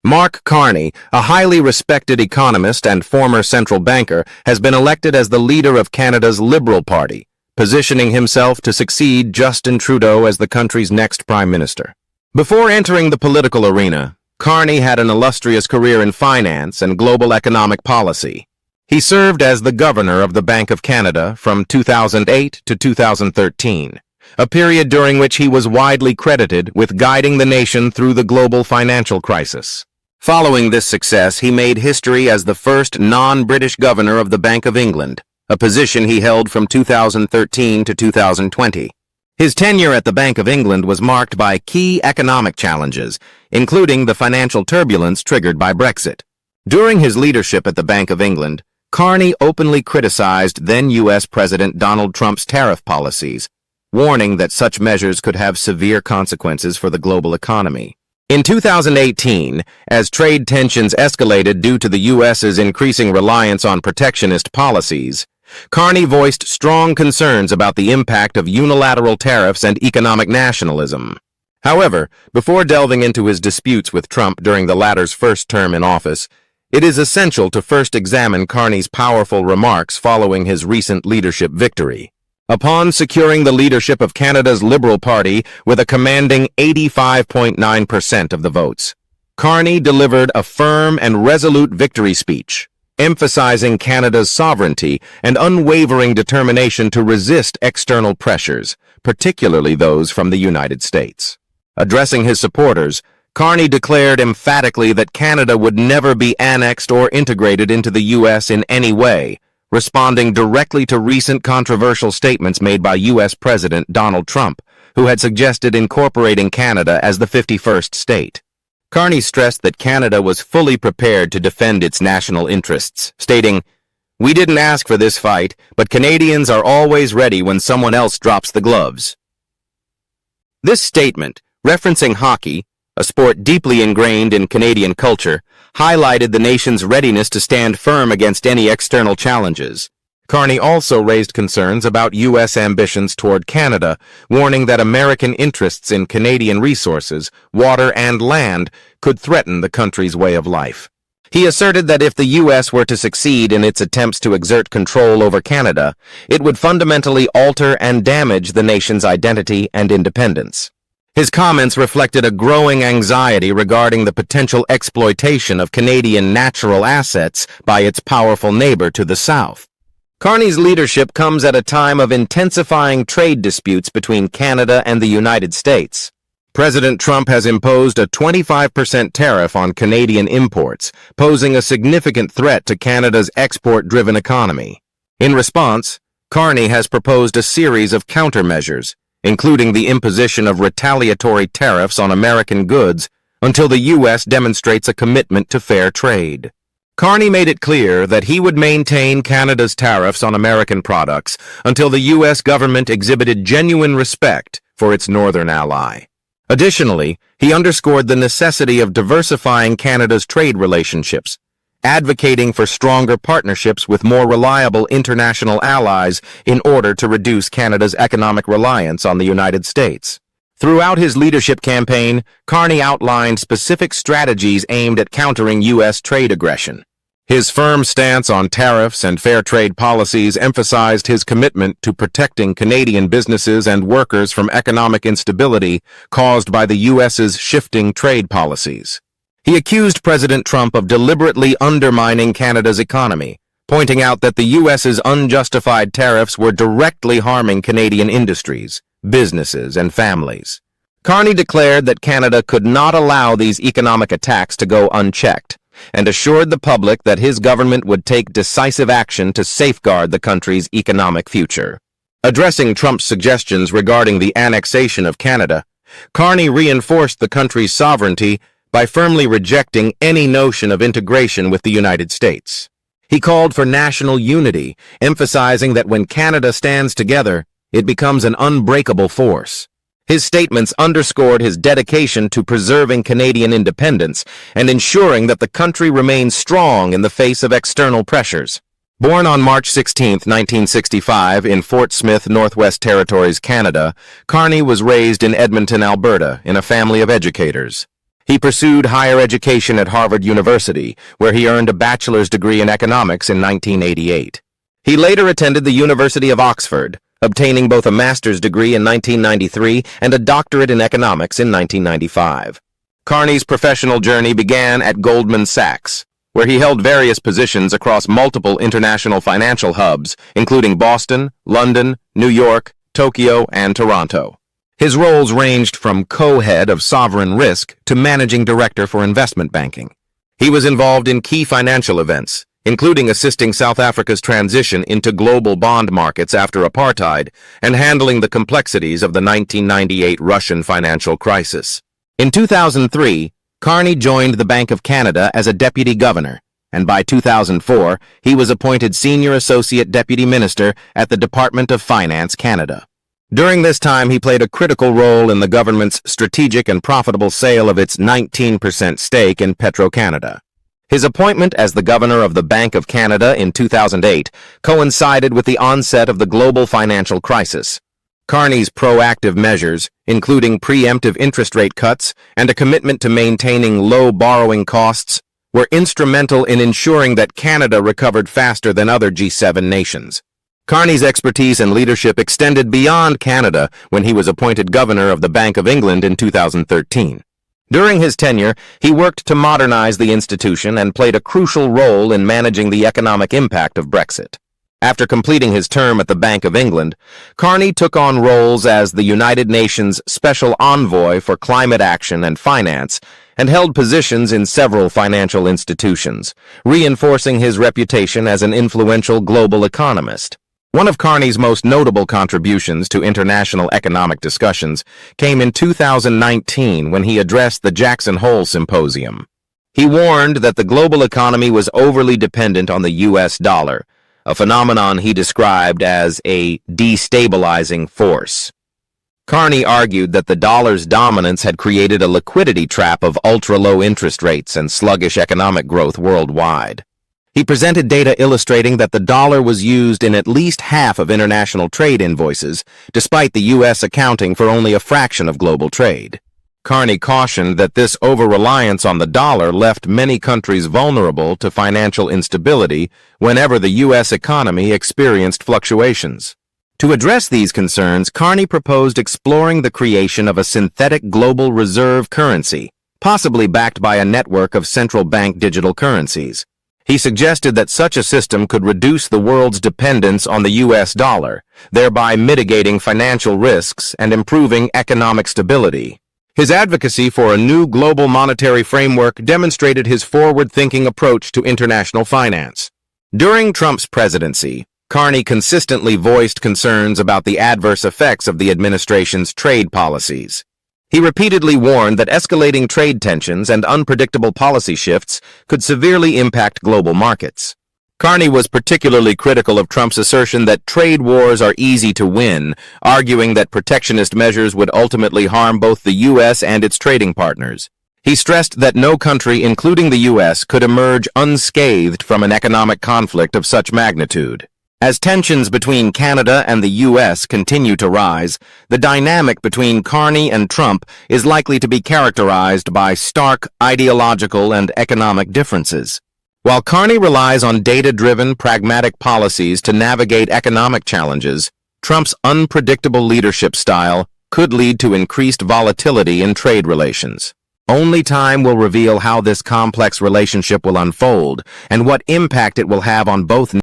Mark Carney, a highly respected economist and former central banker, has been elected as the leader of Canada's Liberal Party, positioning himself to succeed Justin Trudeau as the country's next prime minister. Before entering the political arena, Carney had an illustrious career in finance and global economic policy. He served as the governor of the Bank of Canada from 2008 to 2013, a period during which he was widely credited with guiding the nation through the global financial crisis. Following this success, he made history as the first non-British governor of the Bank of England, a position he held from 2013 to 2020. His tenure at the Bank of England was marked by key economic challenges, including the financial turbulence triggered by Brexit. During his leadership at the Bank of England, Carney openly criticized then U.S. President Donald Trump's tariff policies, warning that such measures could have severe consequences for the global economy. In 2018, as trade tensions escalated due to the U.S.'s increasing reliance on protectionist policies, Carney voiced strong concerns about the impact of unilateral tariffs and economic nationalism. However, before delving into his disputes with Trump during the latter's first term in office, it is essential to first examine Carney's powerful remarks following his recent leadership victory. Upon securing the leadership of Canada's Liberal Party with a commanding 85.9% of the votes, Carney delivered a firm and resolute victory speech, emphasizing Canada's sovereignty and unwavering determination to resist external pressures, particularly those from the United States. Addressing his supporters, Carney declared emphatically that Canada would never be annexed or integrated into the U.S. in any way, responding directly to recent controversial statements made by U.S. President Donald Trump, who had suggested incorporating Canada as the 51st state. Carney stressed that Canada was fully prepared to defend its national interests, stating, "We didn't ask for this fight, but Canadians are always ready when someone else drops the gloves." This statement, referencing hockey, a sport deeply ingrained in Canadian culture, highlighted the nation's readiness to stand firm against any external challenges. Carney also raised concerns about U.S. ambitions toward Canada, warning that American interests in Canadian resources, water, and land could threaten the country's way of life. He asserted that if the U.S. were to succeed in its attempts to exert control over Canada, it would fundamentally alter and damage the nation's identity and independence. His comments reflected a growing anxiety regarding the potential exploitation of Canadian natural assets by its powerful neighbor to the south. Carney's leadership comes at a time of intensifying trade disputes between Canada and the United States. President Trump has imposed a 25% tariff on Canadian imports, posing a significant threat to Canada's export-driven economy. In response, Carney has proposed a series of countermeasures, including the imposition of retaliatory tariffs on American goods until the U.S. demonstrates a commitment to fair trade. Carney made it clear that he would maintain Canada's tariffs on American products until the U.S. government exhibited genuine respect for its northern ally. Additionally, he underscored the necessity of diversifying Canada's trade relationships, advocating for stronger partnerships with more reliable international allies in order to reduce Canada's economic reliance on the United States. Throughout his leadership campaign, Carney outlined specific strategies aimed at countering U.S. trade aggression. His firm stance on tariffs and fair trade policies emphasized his commitment to protecting Canadian businesses and workers from economic instability caused by the U.S.'s shifting trade policies. He accused President Trump of deliberately undermining Canada's economy, pointing out that the U.S.'s unjustified tariffs were directly harming Canadian industries, businesses, and families. Carney declared that Canada could not allow these economic attacks to go unchecked, and assured the public that his government would take decisive action to safeguard the country's economic future. Addressing Trump's suggestions regarding the annexation of Canada, Carney reinforced the country's sovereignty by firmly rejecting any notion of integration with the United States. He called for national unity, emphasizing that when Canada stands together, it becomes an unbreakable force. His statements underscored his dedication to preserving Canadian independence and ensuring that the country remains strong in the face of external pressures. Born on March 16, 1965, in Fort Smith, Northwest Territories, Canada, Carney was raised in Edmonton, Alberta, in a family of educators. He pursued higher education at Harvard University, where he earned a bachelor's degree in economics in 1988. He later attended the University of Oxford, obtaining both a master's degree in 1993 and a doctorate in economics in 1995. Carney's professional journey began at Goldman Sachs, where he held various positions across multiple international financial hubs, including Boston, London, New York, Tokyo, and Toronto. His roles ranged from co-head of sovereign risk to managing director for investment banking. He was involved in key financial events, including assisting South Africa's transition into global bond markets after apartheid and handling the complexities of the 1998 Russian financial crisis. In 2003, Carney joined the Bank of Canada as a deputy governor, and by 2004, he was appointed Senior Associate Deputy Minister at the Department of Finance, Canada. During this time, he played a critical role in the government's strategic and profitable sale of its 19% stake in Petro-Canada. His appointment as the governor of the Bank of Canada in 2008 coincided with the onset of the global financial crisis. Carney's proactive measures, including preemptive interest rate cuts and a commitment to maintaining low borrowing costs, were instrumental in ensuring that Canada recovered faster than other G7 nations. Carney's expertise and leadership extended beyond Canada when he was appointed governor of the Bank of England in 2013. During his tenure, he worked to modernize the institution and played a crucial role in managing the economic impact of Brexit. After completing his term at the Bank of England, Carney took on roles as the United Nations Special Envoy for Climate Action and Finance and held positions in several financial institutions, reinforcing his reputation as an influential global economist. One of Carney's most notable contributions to international economic discussions came in 2019 when he addressed the Jackson Hole Symposium. He warned that the global economy was overly dependent on the U.S. dollar, a phenomenon he described as a destabilizing force. Carney argued that the dollar's dominance had created a liquidity trap of ultra-low interest rates and sluggish economic growth worldwide. He presented data illustrating that the dollar was used in at least half of international trade invoices, despite the U.S. accounting for only a fraction of global trade. Carney cautioned that this over-reliance on the dollar left many countries vulnerable to financial instability whenever the U.S. economy experienced fluctuations. To address these concerns, Carney proposed exploring the creation of a synthetic global reserve currency, possibly backed by a network of central bank digital currencies. He suggested that such a system could reduce the world's dependence on the U.S. dollar, thereby mitigating financial risks and improving economic stability. His advocacy for a new global monetary framework demonstrated his forward-thinking approach to international finance. During Trump's presidency, Carney consistently voiced concerns about the adverse effects of the administration's trade policies. He repeatedly warned that escalating trade tensions and unpredictable policy shifts could severely impact global markets. Carney was particularly critical of Trump's assertion that trade wars are easy to win, arguing that protectionist measures would ultimately harm both the U.S. and its trading partners. He stressed that no country, including the U.S., could emerge unscathed from an economic conflict of such magnitude. As tensions between Canada and the U.S. continue to rise, the dynamic between Carney and Trump is likely to be characterized by stark ideological and economic differences. While Carney relies on data-driven, pragmatic policies to navigate economic challenges, Trump's unpredictable leadership style could lead to increased volatility in trade relations. Only time will reveal how this complex relationship will unfold and what impact it will have on both